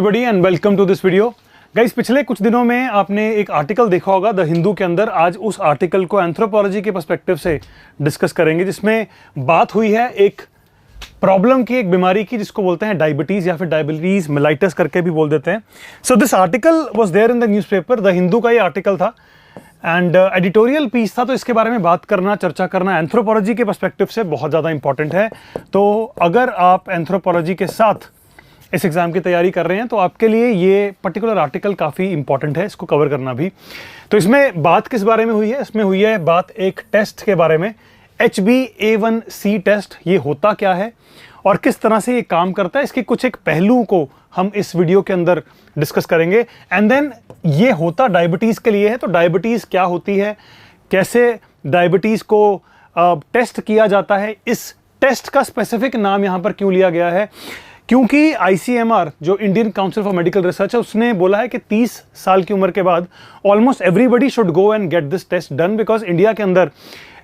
Everybody and welcome to this video. Guys, पिछले कुछ दिनों में आपने एक आर्टिकल देखा होगा द हिंदू के अंदर। आज उस आर्टिकल को एंथ्रोपोलॉजी के पर्सपेक्टिव से डिस्कस करेंगे, जिसमें बात हुई है एक प्रॉब्लम की, एक बीमारी की, जिसको बोलते हैं डायबिटीज या फिर डायबिटीज मेलाइटस करके भी बोल देते हैं। So this article was there in the newspaper. The Hindu का ये आर्टिकल था एंड एडिटोरियल पीस था, तो इसके बारे में बात करना, चर्चा करना एंथ्रोपोलॉजी के पर्सपेक्टिव से बहुत ज़्यादा इंपॉर्टेंट है। तो अगर आप एंथ्रोपोलॉजी के साथ इस एग्ज़ाम की तैयारी कर रहे हैं तो आपके लिए ये पर्टिकुलर आर्टिकल काफ़ी इंपॉर्टेंट है, इसको कवर करना भी। तो इसमें बात किस बारे में हुई है? इसमें हुई है बात एक टेस्ट के बारे में, HbA1c टेस्ट। ये होता क्या है और किस तरह से ये काम करता है, इसके कुछ एक पहलू को हम इस वीडियो के अंदर डिस्कस करेंगे। एंड देन ये होता डायबिटीज़ के लिए है, तो डायबिटीज़ क्या होती है, कैसे डायबिटीज़ को टेस्ट किया जाता है, इस टेस्ट का स्पेसिफिक नाम यहाँ पर क्यों लिया गया है, क्योंकि ICMR जो Indian council for medical research है, उसने बोला है कि 30 साल की उम्र के बाद almost everybody should go and get this test done, because India के अंदर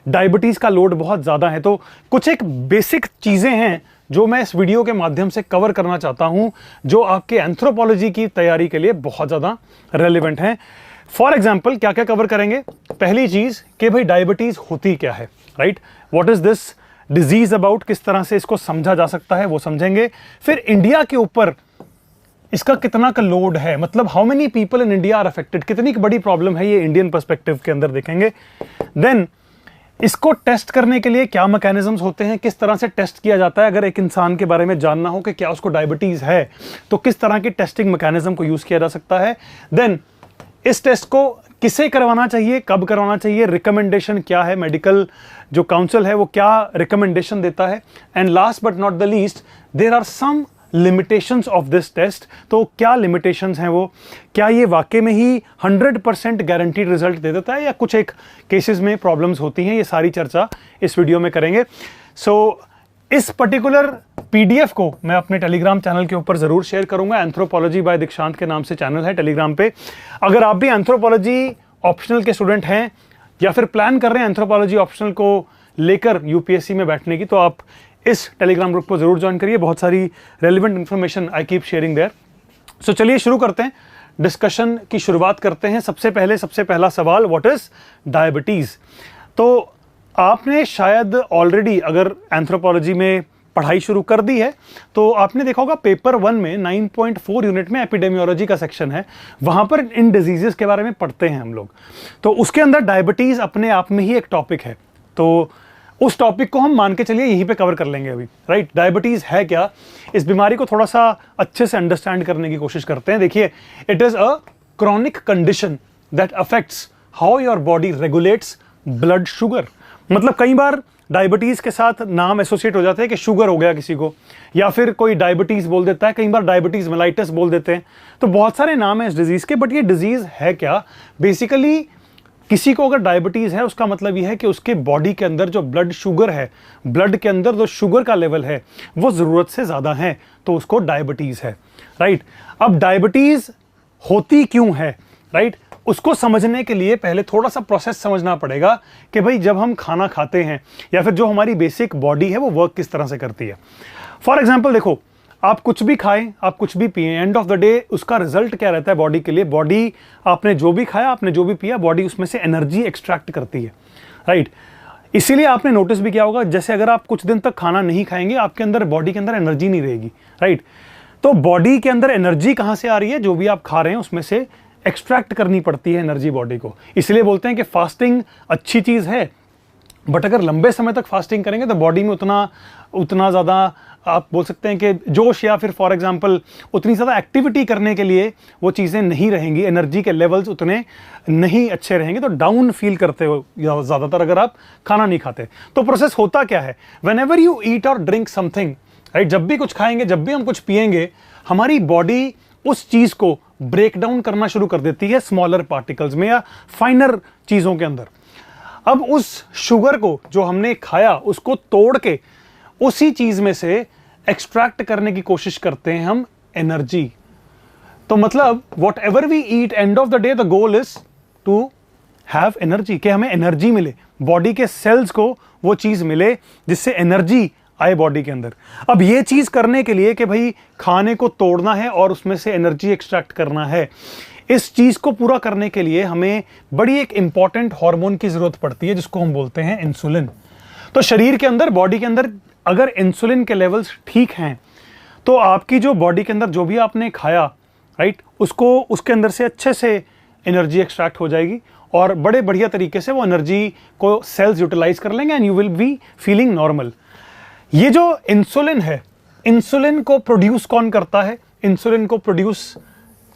डायबिटीज़ का लोड बहुत ज़्यादा है। तो कुछ एक बेसिक चीज़ें हैं जो मैं इस वीडियो के माध्यम से कवर करना चाहता हूँ, जो आपके एंथ्रोपोलॉजी की तैयारी के लिए बहुत ज़्यादा रेलिवेंट हैं। फॉर एग्जाम्पल क्या क्या कवर करेंगे? पहली चीज़ कि भाई डायबिटीज़ होती क्या है, right? What is this disease about, किस तरह से इसको समझा जा सकता है वो समझेंगे। फिर इंडिया के ऊपर इसका कितना का लोड है, मतलब how many people in India are affected, कितनी बड़ी प्रॉब्लम है ये इंडियन पर्सपेक्टिव के अंदर देखेंगे। देन इसको टेस्ट करने के लिए क्या मैकेनिज्म्स होते हैं, किस तरह से टेस्ट किया जाता है। अगर एक इंसान के बारे में जानना हो कि क्या उसको डायबिटीज है तो किस तरह की टेस्टिंग मैकेनिज्म को यूज किया जा सकता है। देन इस टेस्ट को किसे करवाना चाहिए, कब करवाना चाहिए, रिकमेंडेशन क्या है, मेडिकल जो काउंसिल है वो क्या रिकमेंडेशन देता है। And last but not the least, there are some limitations of this test. तो क्या लिमिटेशंस हैं वो, क्या ये वाकई में ही 100% गारंटीड रिजल्ट दे देता है या कुछ एक केसेस में प्रॉब्लम्स होती हैं, ये सारी चर्चा इस वीडियो में करेंगे। सो इस पर्टिकुलर PDF को मैं अपने टेलीग्राम चैनल के ऊपर ज़रूर शेयर करूंगा। एंथ्रोपोलॉजी बाय दीक्षांत के नाम से चैनल है टेलीग्राम पे। अगर आप भी एंथ्रोपोलॉजी ऑप्शनल के स्टूडेंट हैं या फिर प्लान कर रहे हैं एंथ्रोपोलॉजी ऑप्शनल को लेकर UPSC में बैठने की, तो आप इस टेलीग्राम ग्रुप को ज़रूर ज्वाइन करिए। बहुत सारी relevant information I keep sharing there. So चलिए शुरू करते हैं, डिस्कशन की शुरुआत करते हैं। सबसे पहला सवाल, व्हाट इज़ डायबिटीज़? तो आपने शायद ऑलरेडी अगर एंथ्रोपोलॉजी में पढ़ाई शुरू कर दी है तो आपने देखा होगा पेपर 1 में 9.4 यूनिट में एपिडेमियोलॉजी का सेक्शन है, वहाँ पर इन डिजीजेस के बारे में पढ़ते हैं हम लोग। तो उसके अंदर डायबिटीज़ अपने आप में ही एक टॉपिक है, तो उस टॉपिक को हम मान के चलिए यहीं पे कवर कर लेंगे अभी, राइट? डायबिटीज़ है क्या, इस बीमारी को थोड़ा सा अच्छे से अंडरस्टैंड करने की कोशिश करते हैं। देखिए, it is a chronic condition that affects how your body regulates blood sugar. मतलब कई बार डायबिटीज़ के साथ नाम एसोसिएट हो जाते हैं कि शुगर हो गया किसी को, या फिर कोई डायबिटीज़ बोल देता है, कई बार डायबिटीज़ मेलाइटस बोल देते हैं। तो बहुत सारे नाम हैं इस डिजीज़ के, बट ये डिजीज़ है क्या? बेसिकली किसी को अगर डायबिटीज़ है उसका मतलब यह है कि उसके बॉडी के अंदर जो ब्लड शुगर है, ब्लड के अंदर जो शुगर का लेवल है वो ज़रूरत से ज़्यादा है, तो उसको डायबिटीज़ है, राइट? अब डायबिटीज़ होती क्यों है, राइट? उसको समझने के लिए पहले थोड़ा सा प्रोसेस समझना पड़ेगा कि भाई जब हम खाना खाते हैं या फिर जो हमारी बेसिक बॉडी है वो वर्क किस तरह से करती है। फॉर एग्जांपल देखो, आप कुछ भी खाएं, आप कुछ भी पिएं, एंड ऑफ द डे उसका रिजल्ट क्या रहता है बॉडी के लिए? बॉडी, आपने जो भी खाया, आपने जो भी पिया, बॉडी उसमें से एनर्जी एक्सट्रैक्ट करती है, राइट? इसीलिए आपने नोटिस भी किया होगा, जैसे अगर आप कुछ दिन तक खाना नहीं खाएंगे, आपके अंदर, बॉडी के अंदर एनर्जी नहीं रहेगी, राइट? तो बॉडी के अंदर एनर्जी कहाँ से आ रही है? जो भी आप खा रहे हैं उसमें से एक्सट्रैक्ट करनी पड़ती है एनर्जी बॉडी को। इसलिए बोलते हैं कि फास्टिंग अच्छी चीज़ है, बट अगर लंबे समय तक फास्टिंग करेंगे तो बॉडी में उतना ज़्यादा, आप बोल सकते हैं कि जोश, या फिर फॉर एग्जांपल उतनी ज़्यादा एक्टिविटी करने के लिए वो चीज़ें नहीं रहेंगी, एनर्जी के लेवल्स उतने नहीं अच्छे रहेंगे, तो डाउन फील करते हो ज़्यादातर अगर आप खाना नहीं खाते। तो प्रोसेस होता क्या है? वेन एवर यू ईट और ड्रिंक समथिंग, राइट, जब भी कुछ खाएंगे, जब भी हम कुछ पिएंगे, हमारी बॉडी उस चीज़ को ब्रेक डाउन करना शुरू कर देती है स्मॉलर पार्टिकल्स में या फाइनर चीज़ों के अंदर। अब उस शुगर को जो हमने खाया उसको तोड़ के उसी चीज़ में से एक्सट्रैक्ट करने की कोशिश करते हैं हम एनर्जी। तो मतलब whatever we eat, end of the day the goal is to have energy, कि हमें एनर्जी मिले, बॉडी के सेल्स को वो चीज़ मिले जिससे एनर्जी आए बॉडी के अंदर। अब ये चीज करने के लिए कि भाई खाने को तोड़ना है और उसमें से एनर्जी एक्सट्रैक्ट करना है, इस चीज को पूरा करने के लिए हमें बड़ी एक इंपॉर्टेंट हार्मोन की जरूरत पड़ती है जिसको हम बोलते हैं इंसुलिन। तो शरीर के अंदर, बॉडी के अंदर अगर इंसुलिन के लेवल्स ठीक हैं तो आपकी जो बॉडी के अंदर जो भी आपने खाया, राइट, उसको उसके अंदर से अच्छे से एनर्जी एक्सट्रैक्ट हो जाएगी और बड़े बढ़िया तरीके से वो एनर्जी को सेल्स यूटिलाइज कर लेंगे and you will be feeling normal. ये जो इंसुलिन है, इंसुलिन को प्रोड्यूस कौन करता है? इंसुलिन को प्रोड्यूस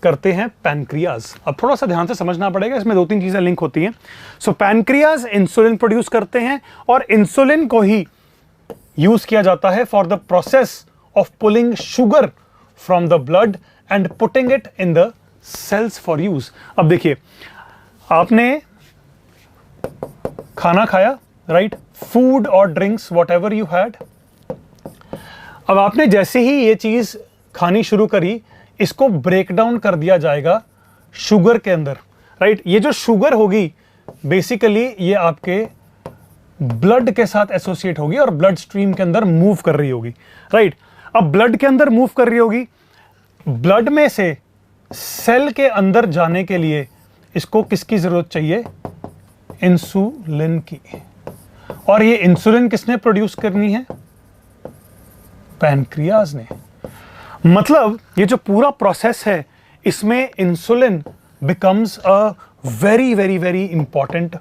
करते हैं पैनक्रियाज। अब थोड़ा सा ध्यान से समझना पड़ेगा, इसमें 2-3 चीजें लिंक होती हैं। सो पैनक्रियाज इंसुलिन प्रोड्यूस करते हैं और इंसुलिन को ही यूज किया जाता है for the process of pulling sugar from the blood and putting it in the cells for use. अब देखिए, आपने खाना खाया, राइट, फूड और drinks whatever you had. अब आपने जैसे ही ये चीज खानी शुरू करी, इसको ब्रेक डाउन कर दिया जाएगा शुगर के अंदर, राइट। ये जो शुगर होगी बेसिकली ये आपके ब्लड के साथ एसोसिएट होगी और ब्लड स्ट्रीम के अंदर मूव कर रही होगी, राइट। अब ब्लड के अंदर मूव कर रही होगी, ब्लड में से सेल के अंदर जाने के लिए इसको किसकी जरूरत चाहिए? इंसुलिन की। और ये इंसुलिन किसने प्रोड्यूस करनी है? पैनक्रियाज ने। मतलब ये जो पूरा प्रोसेस है, इसमें insulin becomes a very very very important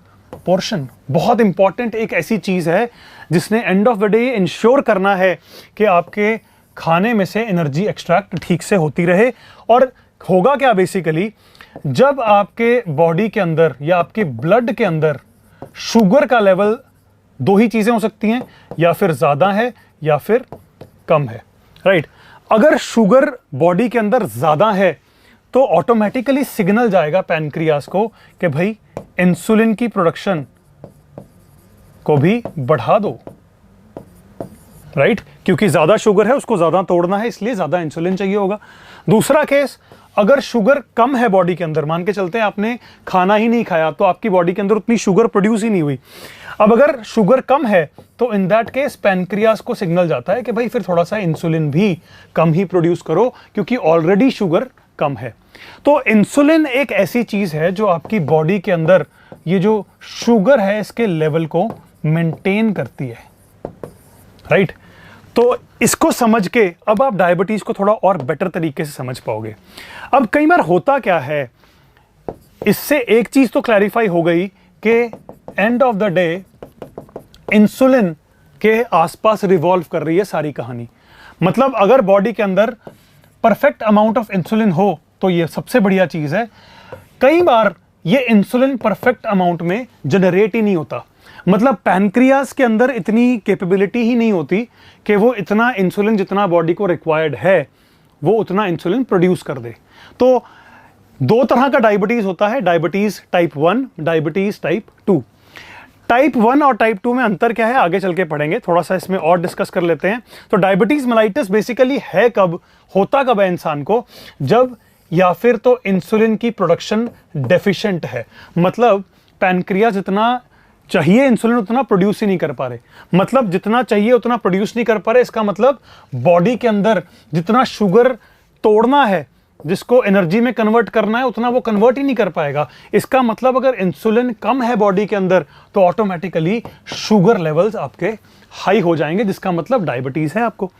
portion. बहुत इंपॉर्टेंट एक ऐसी चीज है जिसने and of the day ensure करना है कि आपके खाने में से एनर्जी एक्सट्रैक्ट ठीक से होती रहे। और होगा क्या बेसिकली, जब आपके बॉडी के अंदर या आपके ब्लड के अंदर शुगर का लेवल, 2 ही चीजें हो सकती हैं, या फिर ज्यादा है या फिर कम है, राइट। अगर शुगर बॉडी के अंदर ज्यादा है तो ऑटोमेटिकली सिग्नल जाएगा पैनक्रियाज को कि भाई इंसुलिन की प्रोडक्शन को भी बढ़ा दो, राइट, क्योंकि ज्यादा शुगर है, उसको ज्यादा तोड़ना है, इसलिए ज्यादा इंसुलिन चाहिए होगा। दूसरा केस, अगर शुगर कम है बॉडी के अंदर, मान के चलते हैं आपने खाना ही नहीं खाया तो आपकी बॉडी के अंदर उतनी शुगर प्रोड्यूस ही नहीं हुई। अब अगर शुगर कम है तो इन दैट केस पैनक्रियाज को सिग्नल जाता है कि भाई फिर थोड़ा सा इंसुलिन भी कम ही प्रोड्यूस करो, क्योंकि ऑलरेडी शुगर कम है। तो इंसुलिन एक ऐसी चीज है जो आपकी बॉडी के अंदर ये जो शुगर है इसके लेवल को मेंटेन करती है, राइट। तो इसको समझ के अब आप डायबिटीज को थोड़ा और बेटर तरीके से समझ पाओगे। अब कई बार होता क्या है, इससे एक चीज तो क्लैरिफाई हो गई कि and of the day insulin के आसपास रिवॉल्व कर रही है सारी कहानी। मतलब अगर बॉडी के अंदर परफेक्ट अमाउंट ऑफ इंसुलिन हो तो ये सबसे बढ़िया चीज है। कई बार ये इंसुलिन परफेक्ट अमाउंट में जनरेट ही नहीं होता, मतलब पैनक्रियाज के अंदर इतनी कैपेबिलिटी ही नहीं होती कि वो इतना इंसुलिन जितना बॉडी को रिक्वायर्ड है वो उतना इंसुलिन प्रोड्यूस कर दे। तो 2 तरह का डायबिटीज होता है, diabetes type 1, diabetes type 2। Type 1 और टाइप 2 में अंतर क्या है आगे चल के पढ़ेंगे, थोड़ा सा इसमें और डिस्कस कर लेते हैं। तो डायबिटीज मेलाइटिस बेसिकली है कब, होता कब है इंसान को, जब या फिर तो इंसुलिन की प्रोडक्शन डेफिशिएंट है, मतलब पैनक्रियाज जितना चाहिए इंसुलिन उतना प्रोड्यूस ही नहीं कर पा रहे, मतलब जितना चाहिए उतना प्रोड्यूस नहीं कर पा रहे। इसका मतलब बॉडी के अंदर जितना शुगर तोड़ना है, जिसको एनर्जी में कन्वर्ट करना है, उतना वो कन्वर्ट ही नहीं कर पाएगा। इसका मतलब अगर इंसुलिन कम है बॉडी के अंदर तो ऑटोमेटिकली शुगर लेवल्स आपके हाई हो जाएंगे, जिसका मतलब डायबिटीज है आपको।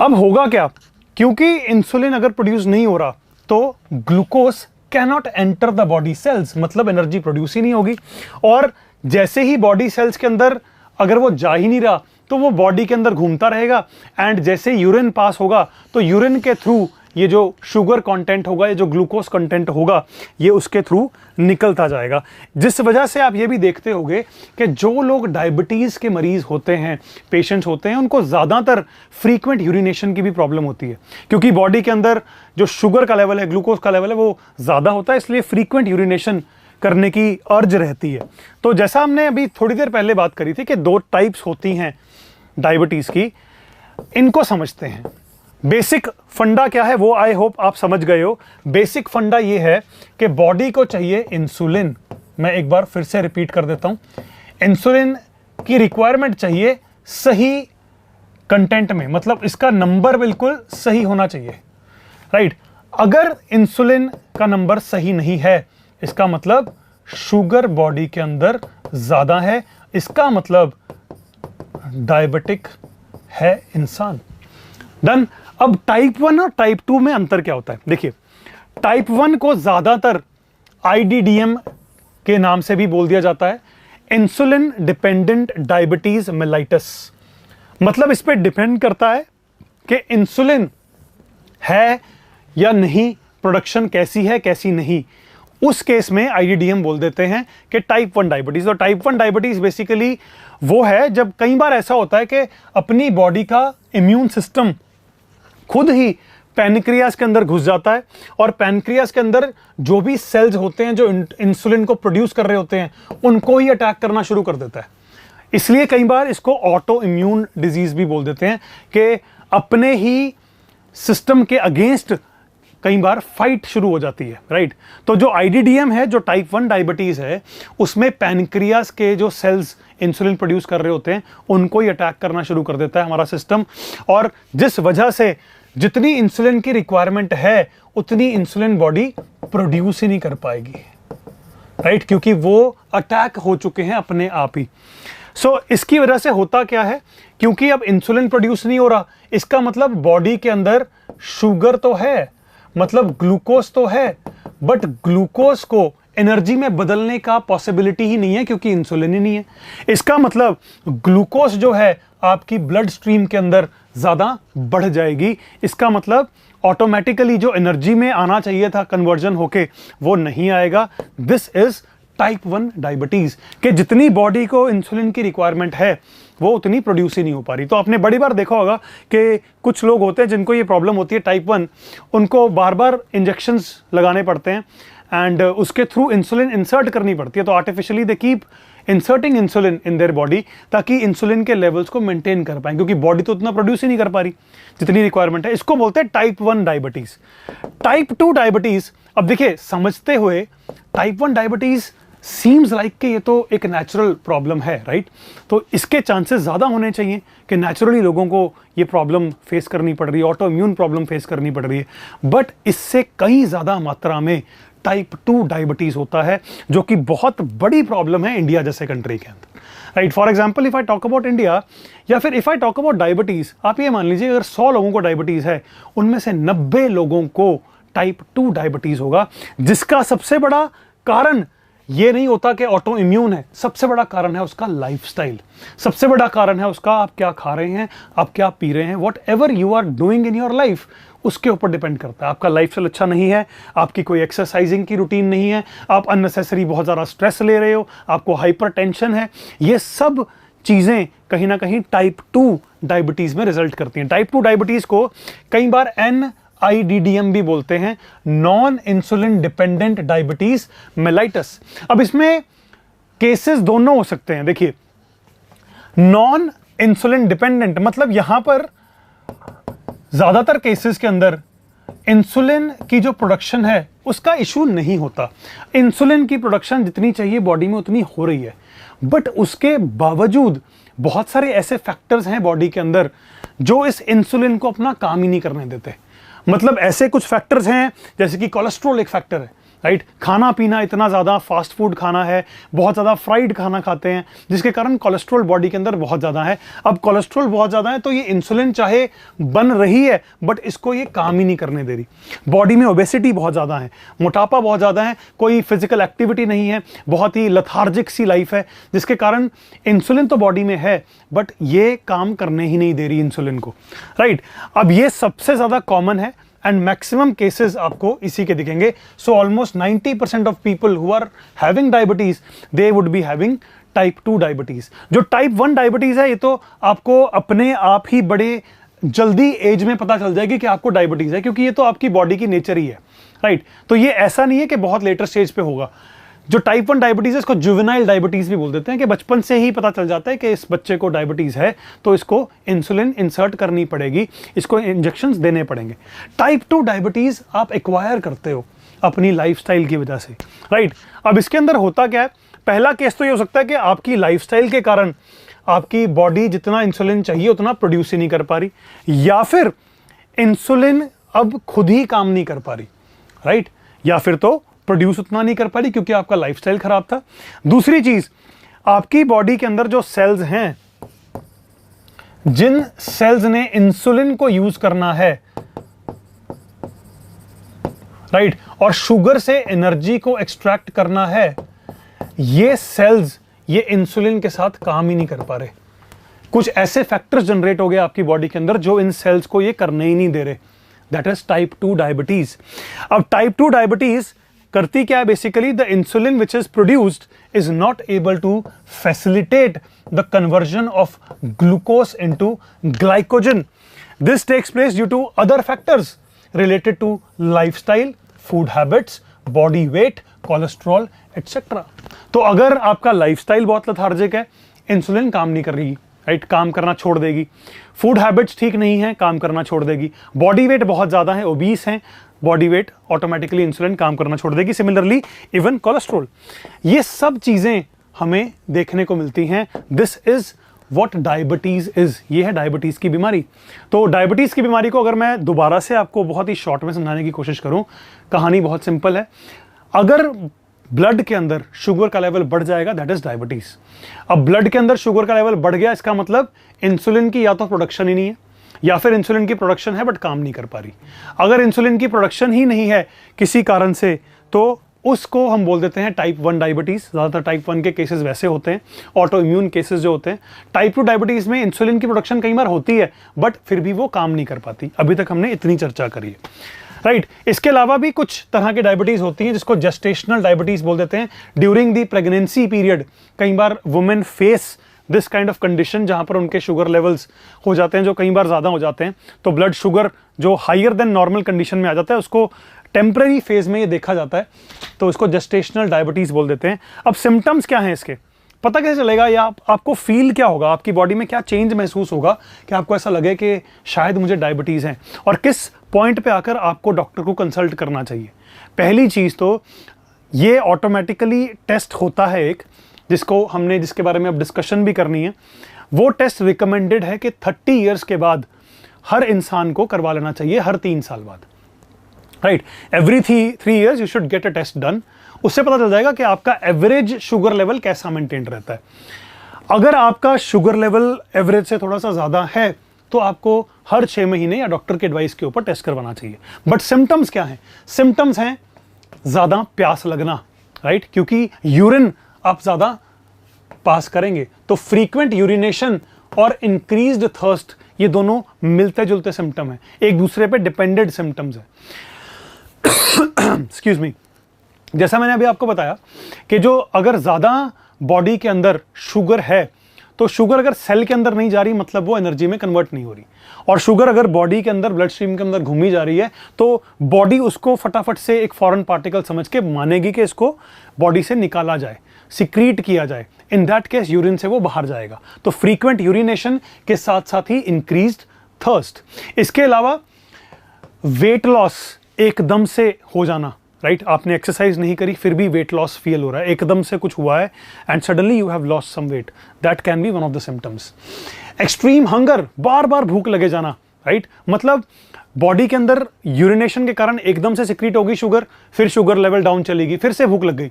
अब होगा क्या, क्योंकि इंसुलिन अगर प्रोड्यूस नहीं हो रहा तो glucose cannot enter the body cells, मतलब एनर्जी प्रोड्यूस ही नहीं होगी। और जैसे ही बॉडी सेल्स के अंदर अगर वो जा ही नहीं रहा तो वो बॉडी के अंदर घूमता रहेगा, एंड जैसे यूरिन पास होगा तो यूरिन के थ्रू ये जो शुगर कंटेंट होगा, ये जो ग्लूकोज कंटेंट होगा, ये उसके थ्रू निकलता जाएगा। जिस वजह से आप ये भी देखते होंगे कि जो लोग डायबिटीज के मरीज होते हैं, पेशेंट्स होते हैं, उनको ज्यादातर फ्रीक्वेंट यूरिनेशन की भी प्रॉब्लम होती है, क्योंकि बॉडी के अंदर जो शुगर का लेवल है, ग्लूकोज का लेवल है, वो ज्यादा होता है, इसलिए फ्रीक्वेंट यूरिनेशन करने की अर्ज रहती है। तो जैसा हमने अभी थोड़ी देर पहले बात करी थी कि 2 टाइप्स होती हैं डायबिटीज की, इनको समझते हैं। बेसिक फंडा क्या है वो आई होप आप समझ गए हो। बेसिक फंडा ये है कि बॉडी को चाहिए इंसुलिन। मैं एक बार फिर से रिपीट कर देता हूं, इंसुलिन की रिक्वायरमेंट चाहिए सही कंटेंट में, मतलब इसका नंबर बिल्कुल सही होना चाहिए, राइट। अगर इंसुलिन का नंबर सही नहीं है, इसका मतलब शुगर बॉडी के अंदर ज्यादा है, इसका मतलब डायबिटिक है इंसान। डन। अब टाइप 1 और टाइप 2 में अंतर क्या होता है? देखिए, टाइप 1 को ज्यादातर IDDM के नाम से भी बोल दिया जाता है, इंसुलिन डिपेंडेंट डायबिटीज मेलाइटस। मतलब इस पे डिपेंड करता है कि इंसुलिन है या नहीं, प्रोडक्शन कैसी है कैसी नहीं, उस केस में IDDM बोल देते हैं कि टाइप 1 डायबिटीज। और टाइप 1 डायबिटीज बेसिकली वो है जब कई बार ऐसा होता है कि अपनी बॉडी का इम्यून सिस्टम खुद ही पैनक्रियास के अंदर घुस जाता है और पैनक्रियास के अंदर जो भी सेल्स होते हैं जो इंसुलिन को प्रोड्यूस कर रहे होते हैं उनको ही अटैक करना शुरू कर देता है। इसलिए कई बार इसको ऑटो इम्यून डिजीज भी बोल देते हैं कि अपने ही सिस्टम के अगेंस्ट कई बार फाइट शुरू हो जाती है, राइट। तो जो IDDM है, जो टाइप 1 डायबिटीज है, उसमें पैनक्रियास के जो सेल्स इंसुलिन प्रोड्यूस कर रहे होते हैं उनको ही अटैक करना शुरू कर देता है हमारा सिस्टम, और जिस वजह से जितनी इंसुलिन की रिक्वायरमेंट है उतनी इंसुलिन बॉडी प्रोड्यूस ही नहीं कर पाएगी, राइट, क्योंकि वो अटैक हो चुके हैं अपने आप ही। सो इसकी वजह से होता क्या है, क्योंकि अब इंसुलिन प्रोड्यूस नहीं हो रहा, इसका मतलब बॉडी के अंदर शुगर तो है, मतलब ग्लूकोज तो है, बट ग्लूकोज को एनर्जी में बदलने का पॉसिबिलिटी ही नहीं है क्योंकि इंसुलिन ही नहीं है। इसका मतलब ग्लूकोज जो है आपकी ब्लड स्ट्रीम के अंदर ज्यादा बढ़ जाएगी, इसका मतलब ऑटोमेटिकली जो एनर्जी में आना चाहिए था कन्वर्जन होके वो नहीं आएगा। दिस इज टाइप 1 डायबिटीज कि जितनी बॉडी को इंसुलिन की रिक्वायरमेंट है वो उतनी प्रोड्यूस ही नहीं हो पा रही। तो आपने बड़ी बार देखा होगा कि कुछ लोग होते हैं जिनको ये प्रॉब्लम होती है टाइप 1, उनको बार बार इंजेक्शंस लगाने पड़ते हैं एंड उसके थ्रू इंसुलिन इंसर्ट करनी पड़ती है। तो artificially they keep inserting insulin in their body ताकि इंसुलिन के लेवल्स को मेंटेन कर पाए, क्योंकि बॉडी तो उतना प्रोड्यूस ही नहीं कर पा रही जितनी रिक्वायरमेंट है। इसको बोलते हैं टाइप 1 डायबिटीज। टाइप 2 डायबिटीज, अब देखिए समझते हुए, टाइप 1 डायबिटीज सीम्स लाइक कि ये तो एक नेचुरल प्रॉब्लम है, राइट। तो इसके चांसेस ज़्यादा होने चाहिए कि नेचुरली लोगों को ये प्रॉब्लम फेस करनी पड़ रही है, ऑटो इम्यून प्रॉब्लम फेस करनी पड़ रही है, बट इससे कई ज़्यादा मात्रा में टाइप 2 डायबिटीज़ होता है जो कि बहुत बड़ी प्रॉब्लम है इंडिया जैसे कंट्री के अंदर, right. For example, if I talk about India या फिर if I talk about diabetes, आप ये मान लीजिए अगर 100 लोगों को डायबिटीज़ है, उनमें से 90 लोगों को टाइप 2 डायबिटीज़ होगा, जिसका सबसे बड़ा कारण ये नहीं होता कि ऑटो इम्यून है, सबसे बड़ा कारण है उसका लाइफस्टाइल, सबसे बड़ा कारण है उसका आप क्या खा रहे हैं, आप क्या पी रहे हैं, whatever you are doing in your life उसके ऊपर डिपेंड करता है। आपका लाइफस्टाइल अच्छा नहीं है, आपकी कोई एक्सरसाइजिंग की रूटीन नहीं है, आप अननेसेसरी बहुत ज़्यादा स्ट्रेस ले रहे हो, आपको हाइपरटेंशन है, ये सब चीज़ें कहीं ना कहीं टाइप 2 डायबिटीज़ में रिजल्ट करती हैं। टाइप 2 डायबिटीज़ को कई बार NIDDM भी बोलते हैं, non insulin dependent diabetes mellitus. अब इसमें केसेस दोनों हो सकते हैं। देखिए, नॉन इंसुलिन डिपेंडेंट मतलब यहां पर ज्यादातर केसेस के अंदर इंसुलिन की जो प्रोडक्शन है उसका इशू नहीं होता, इंसुलिन की प्रोडक्शन जितनी चाहिए बॉडी में उतनी हो रही है, बट उसके बावजूद बहुत सारे ऐसे फैक्टर्स हैं बॉडी के अंदर जो इस इंसुलिन को अपना काम ही नहीं करने देते। मतलब ऐसे कुछ फैक्टर्स हैं जैसे कि कोलेस्ट्रॉल एक फैक्टर है, राइट। खाना पीना इतना ज़्यादा फास्ट फूड खाना है, बहुत ज़्यादा फ्राइड खाना खाते हैं, जिसके कारण कोलेस्ट्रॉल बॉडी के अंदर बहुत ज़्यादा है। अब कोलेस्ट्रॉल बहुत ज़्यादा है तो ये इंसुलिन चाहे बन रही है बट इसको ये काम ही नहीं करने दे रही। बॉडी में ओबेसिटी बहुत ज़्यादा है, मोटापा बहुत ज़्यादा है, कोई फिजिकल एक्टिविटी नहीं है, बहुत ही लथार्जिक सी लाइफ है, जिसके कारण इंसुलिन तो बॉडी में है बट ये काम करने ही नहीं दे रही इंसुलिन को, राइट। अब ये सबसे ज़्यादा कॉमन है एंड मैक्सिमम केसेस आपको इसी के दिखेंगे। So almost 90% of people who are having diabetes they would be having type 2 diabetes. जो टाइप 1 डायबिटीज है ये तो आपको अपने आप ही बड़े जल्दी एज में पता चल जाएगी कि आपको डायबिटीज है, क्योंकि ये तो आपकी बॉडी की नेचर ही है, राइट। तो ये ऐसा नहीं है कि बहुत लेटर स्टेज पे होगा। जो टाइप 1 डायबिटीज है इसको जुवेनाइल डायबिटीज भी बोल देते हैं कि बचपन से ही पता चल जाता है कि इस बच्चे को डायबिटीज है तो इसको इंसुलिन इंसर्ट करनी पड़ेगी, इसको इंजेक्शंस देने पड़ेंगे। टाइप 2 डायबिटीज आप एक्वायर करते हो अपनी लाइफस्टाइल की वजह से, राइट। अब इसके अंदर होता क्या है, पहला केस तो ये हो सकता है कि आपकी लाइफस्टाइल के कारण आपकी बॉडी जितना इंसुलिन चाहिए उतना प्रोड्यूस ही नहीं कर पा रही, या फिर इंसुलिन अब खुद ही काम नहीं कर पा रही, राइट, या फिर तो प्रोड्यूस उतना नहीं कर पा रही क्योंकि आपका लाइफस्टाइल खराब था। दूसरी चीज, आपकी बॉडी के अंदर जो सेल्स हैं, जिन सेल्स ने इंसुलिन को यूज करना है, राइट, और शुगर से एनर्जी को एक्सट्रैक्ट करना है, ये सेल्स ये इंसुलिन के साथ काम ही नहीं कर पा रहे। कुछ ऐसे फैक्टर्स जनरेट हो गए आपकी बॉडी के अंदर जो इन सेल्स को ये करने ही नहीं दे रहे। That is type 2 diabetes. अब टाइप 2 डायबिटीज करती क्या है? Basically the insulin which is produced is not able to facilitate the conversion of glucose into glycogen. This takes place due to other factors related to lifestyle, food habits, body weight, cholesterol etcetera. तो अगर आपका lifestyle बहुत lethargic है, insulin काम नहीं कर रही, right, काम करना छोड़ देगी। फूड हैबिट्स ठीक नहीं है, काम करना छोड़ देगी। बॉडी वेट बहुत ज्यादा है, ओबीस है, बॉडी वेट, ऑटोमेटिकली इंसुलिन काम करना छोड़ देगी। Similarly even cholesterol. ये सब चीजें हमें देखने को मिलती हैं। This is what diabetes is. ये है डायबिटीज की बीमारी। तो डायबिटीज की बीमारी को अगर मैं दोबारा से आपको बहुत ही शॉर्ट में समझाने की कोशिश करूं, कहानी बहुत सिंपल है। अगर ब्लड के अंदर शुगर का लेवल बढ़ जाएगा, दैट इज डायबिटीज। अब ब्लड के अंदर शुगर का लेवल बढ़ गया, इसका मतलब इंसुलिन की या तो प्रोडक्शन ही नहीं है, या फिर इंसुलिन की प्रोडक्शन है बट काम नहीं कर पा रही। अगर इंसुलिन की प्रोडक्शन ही नहीं है किसी कारण से, तो उसको हम बोल देते हैं टाइप 1 डायबिटीज। ज्यादातर टाइप 1 के केसेस वैसे होते हैं, ऑटो इम्यून केसेस जो होते हैं। टाइप 2 डायबिटीज में इंसुलिन की प्रोडक्शन कई बार होती है बट फिर भी वो काम नहीं कर पाती। अभी तक हमने इतनी चर्चा करी है, राइट। इसके अलावा भी कुछ तरह की डायबिटीज होती हैं जिसको जेस्टेशनल डायबिटीज बोल देते हैं। ड्यूरिंग द प्रेगनेंसी पीरियड कई बार women face this kind of condition, जहां पर उनके शुगर लेवल्स हो जाते हैं जो कई बार ज्यादा हो जाते हैं। तो ब्लड शुगर जो हायर देन नॉर्मल कंडीशन में आ जाता है, उसको टेम्पररी फेज में ये देखा जाता है, तो इसको जेस्टेशनल डायबिटीज बोल देते हैं। अब सिम्टम्स क्या हैं इसके, पता कैसे चलेगा, या आपको फील क्या होगा, आपकी बॉडी में क्या चेंज महसूस होगा कि आपको ऐसा लगे कि शायद मुझे डायबिटीज है, और किस पॉइंट पे आकर आपको डॉक्टर को कंसल्ट करना चाहिए। पहली चीज तो ये ऑटोमेटिकली टेस्ट होता है एक, जिसके बारे में अब डिस्कशन भी करनी है। वो टेस्ट रिकमेंडेड है कि 30 इयर्स के बाद हर इंसान को करवा लेना चाहिए, हर 3 साल बाद, right. Every 3 years you should get a test done. उससे पता चल जाएगा कि आपका एवरेज शुगर लेवल कैसा मेंटेन रहता है। अगर आपका शुगर लेवल एवरेज से थोड़ा सा ज्यादा है तो आपको हर 6 महीने या डॉक्टर के एडवाइस के ऊपर टेस्ट करवाना चाहिए। बट सिम्टम्स क्या हैं? सिम्टम्स हैं ज्यादा प्यास लगना, राइट, क्योंकि यूरिन आप ज्यादा पास करेंगे, तो फ्रीक्वेंट यूरिनेशन और इंक्रीज्ड थर्स्ट, ये दोनों मिलते जुलते सिम्टम है, एक दूसरे पे डिपेंडेंट सिम्टम्स है। Excuse me. जैसा मैंने अभी आपको बताया कि जो अगर ज्यादा बॉडी के अंदर शुगर है, तो शुगर अगर सेल के अंदर नहीं जा रही, मतलब वो एनर्जी में कन्वर्ट नहीं हो रही, और शुगर अगर बॉडी के अंदर ब्लड स्ट्रीम के अंदर घूमी जा रही है, तो बॉडी उसको फटाफट से एक फॉरेन पार्टिकल समझ के मानेगी कि इसको बॉडी से निकाला जाए, सिक्रीट किया जाए। इन दैट केस यूरिन से वो बाहर जाएगा। तो फ्रीक्वेंट यूरिनेशन के साथ साथ ही इंक्रीज्ड थर्स्ट। इसके अलावा वेट लॉस एकदम से हो जाना, राइट, आपने एक्सरसाइज नहीं करी फिर भी वेट लॉस फील हो रहा है, एकदम से कुछ हुआ है and suddenly you have lost some weight, that can be one of the symptoms. Extreme hunger, बार बार भूख लगे जाना, राइट, मतलब बॉडी के अंदर यूरिनेशन के कारण एकदम से सिक्रीट होगी शुगर, फिर शुगर लेवल डाउन चलेगी, फिर से भूख लग गई,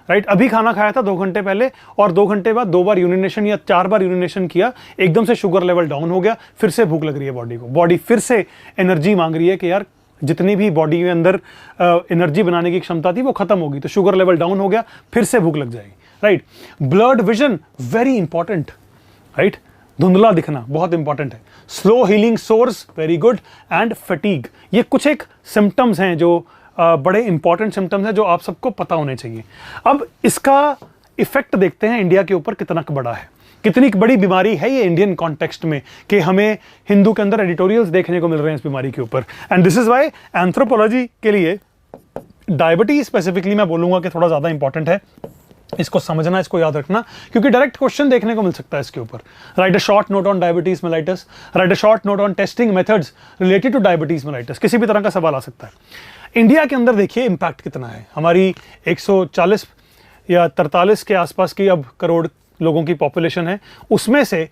राइट। अभी खाना खाया था 2 घंटे पहले और 2 घंटे बाद 2 बार यूरिनेशन या 4 बार यूरिनेशन किया, एकदम से शुगर लेवल डाउन हो गया, फिर से भूख लग रही है बॉडी को, बॉडी फिर से एनर्जी मांग रही है कि यार जितनी भी बॉडी में अंदर एनर्जी बनाने की क्षमता थी वो खत्म होगी, तो शुगर लेवल डाउन हो गया, फिर से भूख लग जाएगी, right. Blood vision very important, right, धुंधला दिखना बहुत इंपॉर्टेंट है। Slow healing source very good, and fatigue, ये कुछ एक सिम्टम्स हैं जो बड़े इंपॉर्टेंट सिम्टम्स हैं जो आप सबको पता होने चाहिए। अब इसका इफेक्ट देखते हैं इंडिया के ऊपर कितना बड़ा है, कितनी बड़ी बीमारी है ये इंडियन कॉन्टेक्स्ट में, कि हमें हिंदू के अंदर एडिटोरियल्स देखने को मिल रहे हैं इस बीमारी के ऊपर। And this is why anthropology के लिए डायबिटीज स्पेसिफिकली मैं बोलूंगा कि थोड़ा ज्यादा इंपॉर्टेंट है। इसको समझना, इसको याद रखना, क्योंकि डायरेक्ट क्वेश्चन देखने को मिल सकता है इसके ऊपर। Right a short note on diabetes mellitus, right a short note on testing methods related two diabetes mellitus, किसी भी तरह का सवाल आ सकता है। इंडिया के अंदर देखिए इम्पैक्ट कितना है, हमारी 140 या 43 के आसपास की अब करोड़ लोगों की पॉपुलेशन है, उसमें से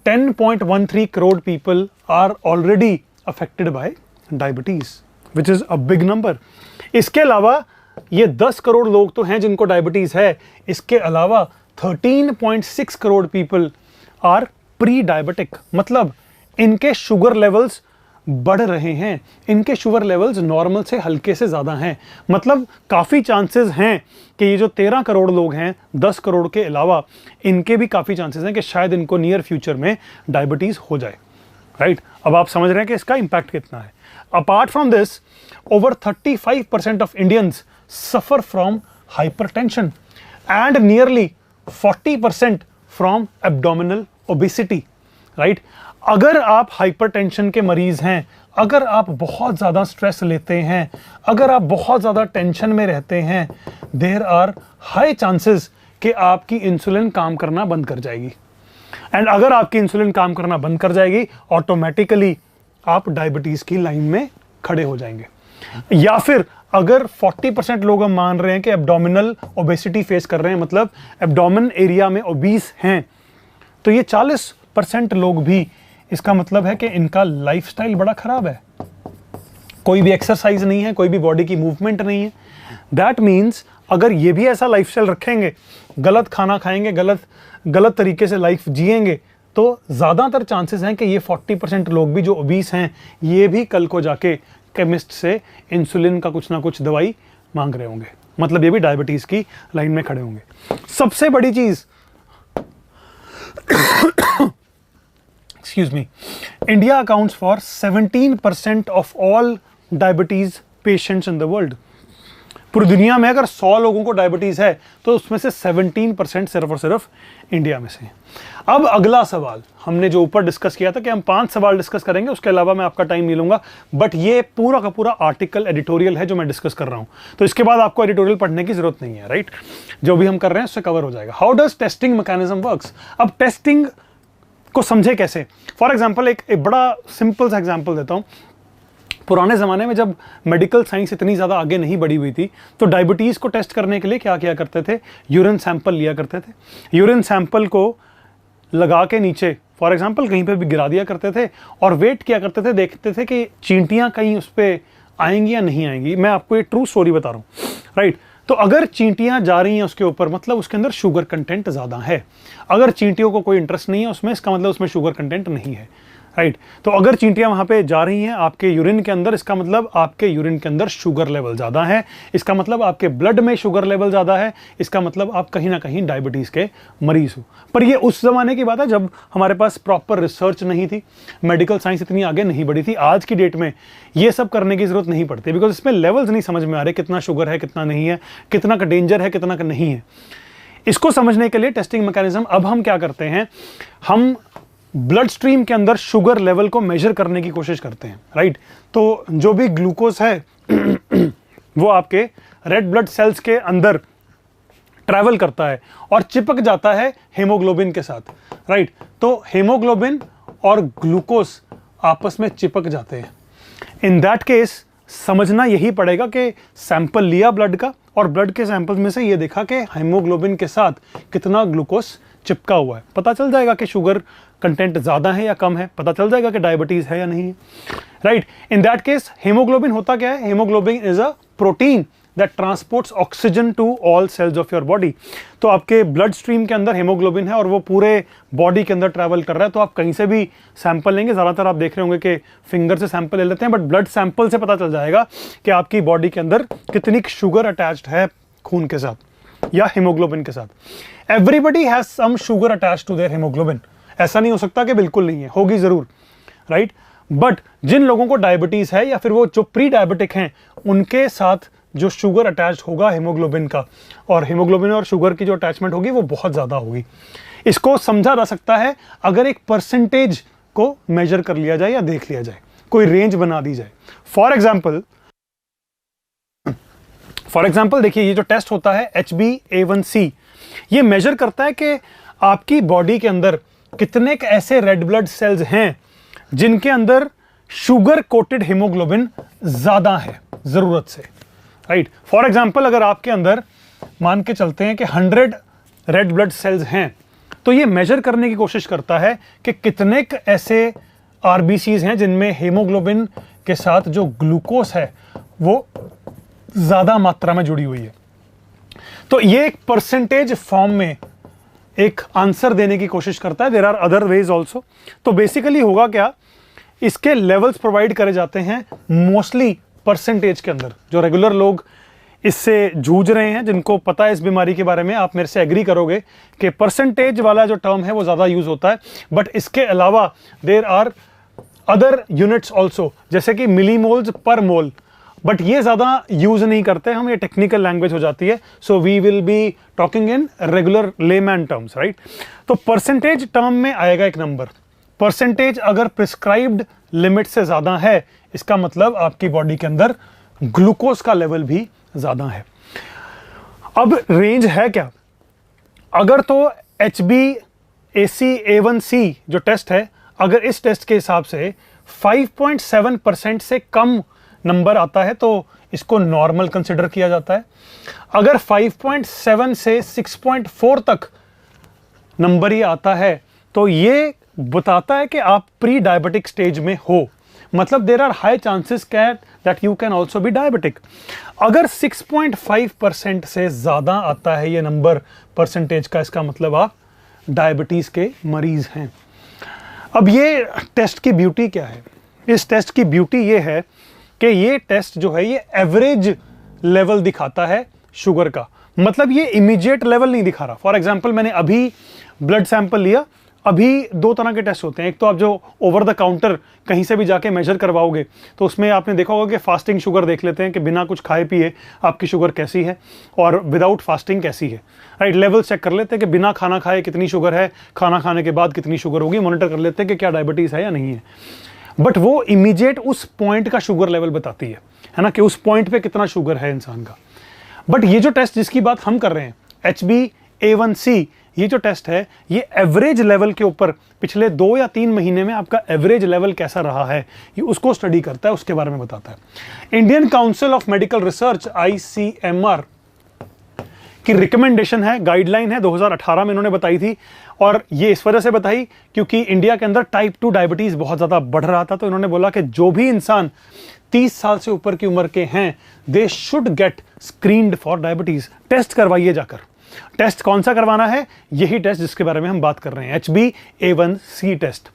10.13 crore people are already affected by diabetes, which is a big number. इसके अलावा ये 10 करोड़ लोग तो हैं जिनको डायबिटीज है, इसके अलावा 13.6 crore people are pre diabetic, मतलब इनके शुगर लेवल्स बढ़ रहे हैं, इनके शुगर लेवल्स नॉर्मल से हल्के से ज़्यादा हैं। मतलब काफ़ी चांसेस हैं कि ये जो 13 करोड़ लोग हैं, 10 करोड़ के अलावा इनके भी काफ़ी चांसेस हैं कि शायद इनको नियर फ्यूचर में डायबिटीज़ हो जाए, राइट। अब आप समझ रहे हैं कि इसका इम्पैक्ट कितना है। Apart from this, over 35% of Indians suffer from hypertension and nearly 40% from abdominal obesity, right. अगर आप हाइपरटेंशन के मरीज हैं, अगर आप बहुत ज़्यादा स्ट्रेस लेते हैं, अगर आप बहुत ज़्यादा टेंशन में रहते हैं, देयर आर हाई चांसेस कि आपकी इंसुलिन काम करना बंद कर जाएगी। एंड अगर आपकी इंसुलिन काम करना बंद कर जाएगी, ऑटोमेटिकली आप डायबिटीज़ की लाइन में खड़े हो जाएंगे। या फिर अगर 40% लोग हम मान रहे हैं कि एब्डोमिनल ओबेसिटी फेस कर रहे हैं, मतलब एब्डोमिन एरिया में ओबीस हैं, तो ये 40% लोग भी, इसका मतलब है कि इनका लाइफस्टाइल बड़ा खराब है, कोई भी एक्सरसाइज नहीं है, कोई भी बॉडी की मूवमेंट नहीं है। दैट मीन्स अगर ये भी ऐसा लाइफस्टाइल रखेंगे, गलत खाना खाएंगे, गलत तरीके से लाइफ जिएंगे, तो ज़्यादातर चांसेस हैं कि ये 40% लोग भी जो ओबीस हैं, ये भी कल को जाके केमिस्ट से इंसुलिन का कुछ ना कुछ दवाई मांग रहे होंगे, मतलब ये भी डायबिटीज़ की लाइन में खड़े होंगे। सबसे बड़ी चीज़, excuse me, India accounts for 17% of all diabetes patients in the world। पूरी दुनिया में अगर 100 लोगों को डायबिटीज है तो उसमें से 17% सिर्फ और सिर्फ इंडिया में से है। अब अगला सवाल, हमने जो ऊपर डिस्कस किया था कि हम 5 सवाल डिस्कस करेंगे, उसके अलावा मैं आपका टाइम नहीं लूंगा, बट ये पूरा का पूरा आर्टिकल एडिटोरियल है जो मैं डिस्कस कर रहा हूं, तो इसके बाद आपको एडिटोरियल पढ़ने की जरूरत नहीं है, राइट। जो भी हम कर रहे हैं उससे कवर हो जाएगा। How does testing mechanism works. अब टेस्टिंग को समझे कैसे। फॉर एग्जाम्पल एक बड़ा सिंपल सा एग्जाम्पल देता हूँ। पुराने ज़माने में जब मेडिकल साइंस इतनी ज़्यादा आगे नहीं बढ़ी हुई थी, तो डायबिटीज़ को टेस्ट करने के लिए क्या किया करते थे, यूरिन सैंपल लिया करते थे। यूरिन सैंपल को लगा के नीचे फॉर एग्जांपल कहीं पे भी गिरा दिया करते थे और वेट किया करते थे, देखते थे कि चींटियाँ कहीं उस पर आएंगी या नहीं आएंगी। मैं आपको ये ट्रू स्टोरी बता रहा हूँ, राइट। तो अगर चींटियाँ जा रही हैं उसके ऊपर, मतलब उसके अंदर शुगर कंटेंट ज़्यादा है। अगर चींटियों को कोई इंटरेस्ट नहीं है उसमें, इसका मतलब उसमें शुगर कंटेंट नहीं है, राइट। तो अगर चींटियां वहां पे जा रही हैं आपके यूरिन के अंदर, इसका मतलब आपके यूरिन के अंदर शुगर लेवल ज़्यादा है, इसका मतलब आपके ब्लड में शुगर लेवल ज़्यादा है, इसका मतलब आप कहीं ना कहीं डायबिटीज़ के मरीज हो। पर ये उस ज़माने की बात है जब हमारे पास प्रॉपर रिसर्च नहीं थी, मेडिकल साइंस इतनी आगे नहीं बढ़ी थी। आज की डेट में ये सब करने की ज़रूरत नहीं पड़ती, बिकॉज इसमें लेवल्स नहीं समझ में आ रहे, कितना शुगर है, कितना नहीं है, कितना का डेंजर है, कितना का नहीं है। इसको समझने के लिए टेस्टिंग मैकेनिज्म अब हम क्या करते हैं, हम ब्लड स्ट्रीम के अंदर शुगर लेवल को मेजर करने की कोशिश करते हैं, राइट। तो जो भी ग्लूकोज है वो आपके रेड ब्लड सेल्स के अंदर ट्रैवल करता है और चिपक जाता है हेमोग्लोबिन के साथ, राइट। तो हेमोग्लोबिन और ग्लूकोज आपस में चिपक जाते हैं। इन दैट केस समझना यही पड़ेगा कि सैंपल लिया ब्लड का और ब्लड के सैंपल में से ये देखा कि हेमोग्लोबिन के साथ कितना ग्लूकोज चिपका हुआ है। पता चल जाएगा कि शुगर कंटेंट ज़्यादा है या कम है, पता चल जाएगा कि डायबिटीज़ है या नहीं है, right. In that case haemoglobin होता क्या है, haemoglobin is a protein that transports oxygen to all cells of your body. तो आपके ब्लड स्ट्रीम के अंदर हेमोग्लोबिन है और वो पूरे बॉडी के अंदर ट्रैवल कर रहा है। तो आप कहीं से भी सैंपल लेंगे, ज़्यादातर आप देख रहे होंगे कि फिंगर से सैंपल ले लेते हैं, बट ब्लड सैंपल से पता चल जाएगा कि आपकी बॉडी के अंदर कितनी शुगर अटैच्ड है खून के साथ या हेमोग्लोबिन के साथ। Everybody has some sugar attached to their haemoglobin. ऐसा नहीं हो सकता कि बिल्कुल नहीं है, होगी जरूर, राइट। बट जिन लोगों को डायबिटीज है या फिर वो जो प्री डायबिटिक हैं, उनके साथ जो शुगर अटैच्ड होगा हेमोग्लोबिन का, और हेमोग्लोबिन और शुगर की जो अटैचमेंट होगी वो बहुत ज़्यादा होगी। इसको समझा जा सकता है अगर एक परसेंटेज को मेजर कर लिया जाए या देख लिया जाए, कोई रेंज बना दी जाए। फॉर एग्जाम्पल देखिए, ये जो टेस्ट होता है HbA1c, ये मेजर करता है कि आपकी बॉडी के अंदर कितने ऐसे रेड ब्लड सेल्स हैं जिनके अंदर शुगर कोटेड हेमोग्लोबिन ज्यादा है जरूरत से, राइट। फॉर एग्जांपल अगर आपके अंदर मान के चलते हैं कि 100 रेड ब्लड सेल्स हैं तो ये मेजर करने की कोशिश करता है कि कितने ऐसे आरबीसीज हैं जिनमें हीमोग्लोबिन के साथ जो ग्लूकोज है वो ज्यादा मात्रा में जुड़ी हुई है। तो ये एक परसेंटेज फॉर्म में एक आंसर देने की कोशिश करता है। There are other ways also. तो बेसिकली होगा क्या, इसके लेवल्स प्रोवाइड करे जाते हैं मोस्टली परसेंटेज के अंदर। जो रेगुलर लोग इससे जूझ रहे हैं, जिनको पता है इस बीमारी के बारे में, आप मेरे से एग्री करोगे कि परसेंटेज वाला जो टर्म है वो ज़्यादा यूज होता है। बट इसके अलावा there are other units also, जैसे कि मिलीमोल्स पर मोल, बट ये ज़्यादा यूज नहीं करते हम, ये टेक्निकल लैंग्वेज हो जाती है। So we will be talking in regular layman terms, right. तो परसेंटेज टर्म में आएगा एक नंबर। परसेंटेज अगर प्रिस्क्राइब्ड लिमिट से ज़्यादा है, इसका मतलब आपकी बॉडी के अंदर ग्लूकोज का लेवल भी ज़्यादा है। अब रेंज है क्या, अगर तो HbA1c जो टेस्ट है, अगर इस टेस्ट के हिसाब से 5.7% से कम नंबर आता है तो इसको नॉर्मल कंसिडर किया जाता है। अगर 5.7 से 6.4 तक नंबर ही आता है तो ये बताता है कि आप प्री डायबिटिक स्टेज में हो, मतलब there are high chances that you can also be diabetic. अगर 6.5% से ज़्यादा आता है ये नंबर परसेंटेज का, इसका मतलब आप डायबिटीज़ के मरीज़ हैं। अब ये टेस्ट की ब्यूटी क्या है, इस टेस्ट की ब्यूटी ये है कि ये टेस्ट जो है ये एवरेज लेवल दिखाता है शुगर का, मतलब ये इमीडिएट लेवल नहीं दिखा रहा। फॉर एग्जांपल मैंने अभी ब्लड सैंपल लिया, अभी दो तरह के टेस्ट होते हैं। एक तो आप जो ओवर द काउंटर कहीं से भी जाके मेजर करवाओगे तो उसमें आपने देखा होगा कि फास्टिंग शुगर देख लेते हैं कि बिना कुछ खाए पिए आपकी शुगर कैसी है और विदाउट फास्टिंग कैसी है, राइट। लेवल चेक कर लेते हैं कि बिना खाना खाए कितनी शुगर है, खाना खाने के बाद कितनी शुगर होगी, मॉनिटर कर लेते हैं कि क्या डायबिटीज़ है या नहीं है। बट वो इमीडिएट उस पॉइंट का शुगर लेवल बताती है ना, कि उस पॉइंट पे कितना शुगर है इंसान का। बट ये जो टेस्ट जिसकी बात हम कर रहे हैं, HbA1c, ये जो टेस्ट है ये एवरेज लेवल के ऊपर पिछले 2 या 3 महीने में आपका एवरेज लेवल कैसा रहा है ये उसको स्टडी करता है, उसके बारे में बताता है। Indian council of medical research ICMR की रिकमेंडेशन है, गाइडलाइन है, 2018 में इन्होंने बताई थी। और ये इस वजह से बताई क्योंकि इंडिया के अंदर टाइप 2 डायबिटीज बहुत ज्यादा बढ़ रहा था। तो इन्होंने बोला कि जो भी इंसान 30 साल से ऊपर की उम्र के हैं, they should get screened for diabetes. Test करवाइए जाकर। टेस्ट कौन सा करवाना है, यही टेस्ट जिसके बारे में हम बात कर रहे हैं, HbA1c टेस्ट।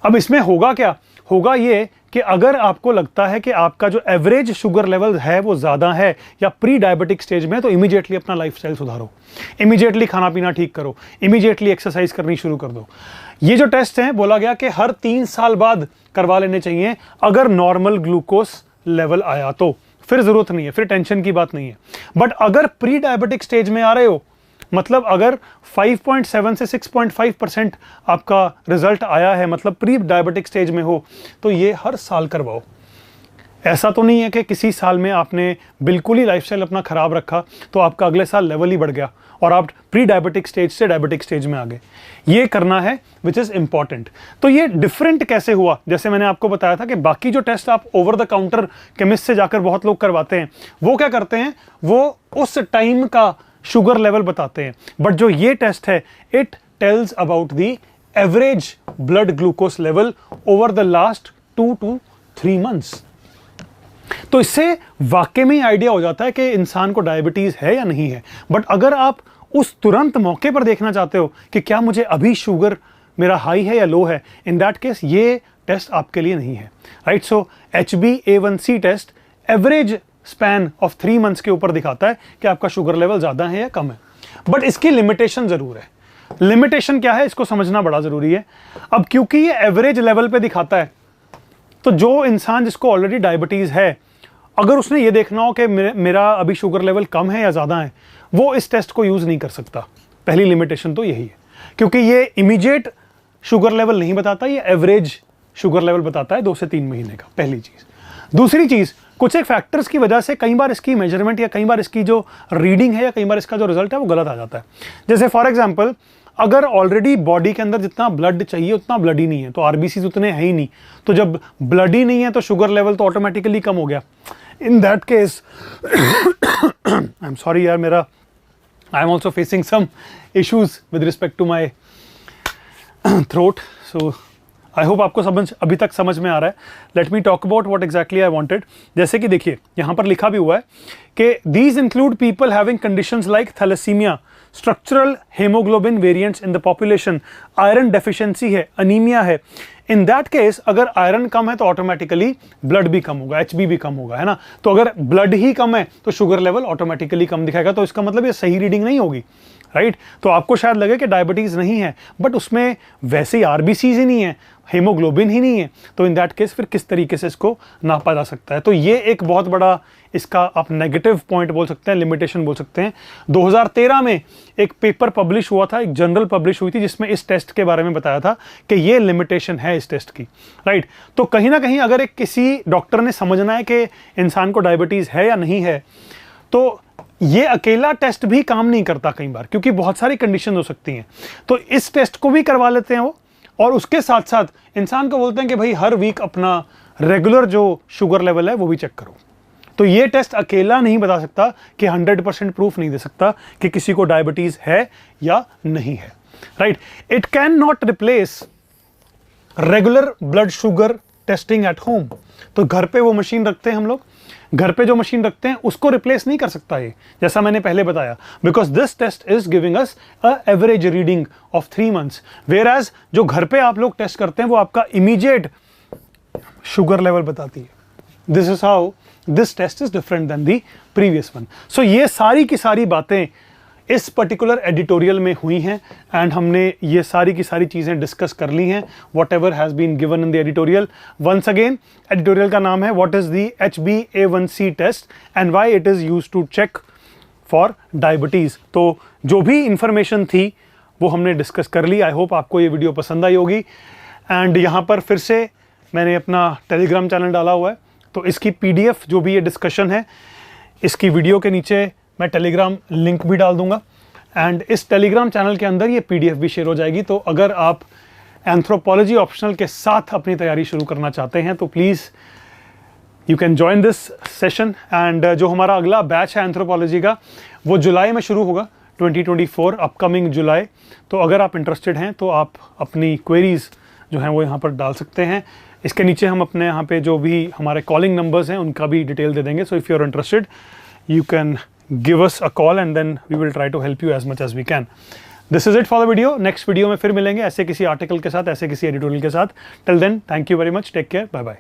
अब इसमें होगा क्या, होगा ये कि अगर आपको लगता है कि आपका जो एवरेज शुगर लेवल है वो ज़्यादा है या प्री डायबिटिक स्टेज में, तो इमीडिएटली अपना लाइफस्टाइल सुधारो, इमीडिएटली खाना पीना ठीक करो, इमीडिएटली एक्सरसाइज करनी शुरू कर दो। ये जो टेस्ट हैं बोला गया कि हर 3 साल बाद करवा लेने चाहिए। अगर नॉर्मल ग्लूकोज लेवल आया तो फिर ज़रूरत नहीं है, फिर टेंशन की बात नहीं है। बट अगर प्री डायबिटिक स्टेज में आ रहे हो, मतलब अगर 5.7 से 6.5% आपका रिजल्ट आया है, मतलब प्री डायबिटिक स्टेज में हो, तो ये हर साल करवाओ। ऐसा तो नहीं है कि किसी साल में आपने बिल्कुल ही लाइफस्टाइल अपना खराब रखा तो आपका अगले साल लेवल ही बढ़ गया और आप प्री डायबिटिक स्टेज से डायबिटिक स्टेज में आ गए। ये करना है विच इज़ इंपॉर्टेंट। तो ये डिफरेंट कैसे हुआ, जैसे मैंने आपको बताया था कि बाकी जो टेस्ट आप ओवर द काउंटर केमिस्ट से जाकर बहुत लोग करवाते हैं, वो क्या करते हैं, वो उस टाइम का शुगर लेवल बताते हैं। बट जो ये टेस्ट है, it tells about the average blood glucose level over the last 2 to 3 months। तो इससे वाकई में आइडिया हो जाता है कि इंसान को डायबिटीज है या नहीं है। बट अगर आप उस तुरंत मौके पर देखना चाहते हो कि क्या मुझे अभी शुगर मेरा हाई है या लो है, इन दैट केस ये टेस्ट आपके लिए नहीं है, right. So HbA1c test average span of 3 months के ऊपर दिखाता है कि आपका शुगर लेवल ज़्यादा है या कम है। बट इसकी लिमिटेशन ज़रूर है। लिमिटेशन क्या है, इसको समझना बड़ा ज़रूरी है। अब क्योंकि ये एवरेज लेवल पे दिखाता है, तो जो इंसान जिसको ऑलरेडी डायबिटीज़ है, अगर उसने ये देखना हो कि मेरा अभी शुगर लेवल कम है या ज़्यादा है, वो इस टेस्ट को यूज़ नहीं कर सकता। पहली लिमिटेशन तो यही है, क्योंकि ये इमीडिएट शुगर लेवल नहीं बताता, ये एवरेज शुगर लेवल बताता है 2 से 3 महीने का, पहली चीज़। दूसरी चीज़, कुछ एक फैक्टर्स की वजह से कई बार इसकी मेजरमेंट या कई बार इसकी जो रीडिंग है या कई बार इसका जो रिजल्ट है वो गलत आ जाता है। जैसे फॉर एग्जांपल, अगर ऑलरेडी बॉडी के अंदर जितना ब्लड चाहिए उतना ब्लड ही नहीं है, तो आरबीसी उतने हैं ही नहीं, तो जब ब्लड ही नहीं है तो शुगर लेवल तो ऑटोमेटिकली कम हो गया। In that case I am sorry यार, I am also facing some issues with respect to my throat. So I hope आपको अभी तक समझ में आ रहा है। Let me talk about what exactly I wanted. जैसे कि देखिए यहाँ पर लिखा भी हुआ है कि these include people having conditions like thalassaemia, structural haemoglobin variants in the population, iron deficiency है, अनीमिया है। इन दैट केस अगर आयरन कम है तो ऑटोमेटिकली ब्लड भी कम होगा, HB भी कम होगा, है ना। तो अगर ब्लड ही कम है तो शुगर लेवल ऑटोमेटिकली कम दिखाएगा। तो इसका मतलब ये सही रीडिंग नहीं होगी, राइट। तो आपको शायद लगे कि डायबिटीज नहीं है, बट उसमें वैसे ही RBCs ही नहीं है, हेमोग्लोबिन ही नहीं है। तो इन दैट केस फिर किस तरीके से इसको नापा जा सकता है। तो ये एक बहुत बड़ा इसका आप नेगेटिव पॉइंट बोल सकते हैं, लिमिटेशन बोल सकते हैं। 2013 में एक पेपर पब्लिश हुआ था, एक जर्नल पब्लिश हुई थी जिसमें इस टेस्ट के बारे में बताया था कि ये लिमिटेशन है इस टेस्ट की, राइट। तो कहीं ना कहीं अगर एक किसी डॉक्टर ने समझना है कि इंसान को डायबिटीज है या नहीं है, तो ये अकेला टेस्ट भी काम नहीं करता कई बार, क्योंकि बहुत सारी कंडीशन हो सकती हैं। तो इस टेस्ट को भी करवा लेते हैं वो, और उसके साथ साथ इंसान को बोलते हैं कि भाई हर वीक अपना रेगुलर जो शुगर लेवल है वो भी चेक करो। तो ये टेस्ट अकेला नहीं बता सकता कि 100% प्रूफ नहीं दे सकता कि किसी को डायबिटीज है या नहीं है, right. It can not replace regular blood sugar testing at home. तो घर पे वो मशीन रखते हैं हम लोग, घर पे जो मशीन रखते हैं उसको रिप्लेस नहीं कर सकता ये, जैसा मैंने पहले बताया, because this test is giving us a average reading of 3 months, whereas जो घर पे आप लोग टेस्ट करते हैं वो आपका इमीडिएट शुगर लेवल बताती है। This is how this test is different than the previous one. So ये सारी की सारी बातें इस पर्टिकुलर एडिटोरियल में हुई हैं, एंड हमने ये सारी की सारी चीज़ें डिस्कस कर ली हैं, whatever has been given in the editorial. Once again, editorial का नाम है what is the HbA1c test and why it is used to check for diabetes. तो जो भी इंफॉर्मेशन थी वो हमने डिस्कस कर ली। आई होप आपको ये वीडियो पसंद आई होगी। एंड यहाँ पर फिर से मैंने अपना टेलीग्राम चैनल डाला हुआ है, तो इसकी PDF जो भी ये डिस्कशन है, इसकी वीडियो के नीचे मैं टेलीग्राम लिंक भी डाल दूंगा, एंड इस टेलीग्राम चैनल के अंदर ये PDF भी शेयर हो जाएगी। तो अगर आप एंथ्रोपोलॉजी ऑप्शनल के साथ अपनी तैयारी शुरू करना चाहते हैं तो please you can join this session. And जो हमारा अगला बैच है एंथ्रोपोलॉजी का वो जुलाई में शुरू होगा, 2024 अपकमिंग जुलाई। तो अगर आप इंटरेस्टेड हैं तो आप अपनी क्वेरीज जो हैं वो यहाँ पर डाल सकते हैं। इसके नीचे हम अपने यहाँ पे जो भी हमारे कॉलिंग नंबर्स हैं उनका भी डिटेल दे देंगे। So if you are interested you can give us a call and then we will try to help you as much as we can. This is it for the video. Next video में फिर मिलेंगे ऐसे किसी article के साथ, ऐसे किसी editorial के साथ. Till then, thank you very much. Take care. Bye bye.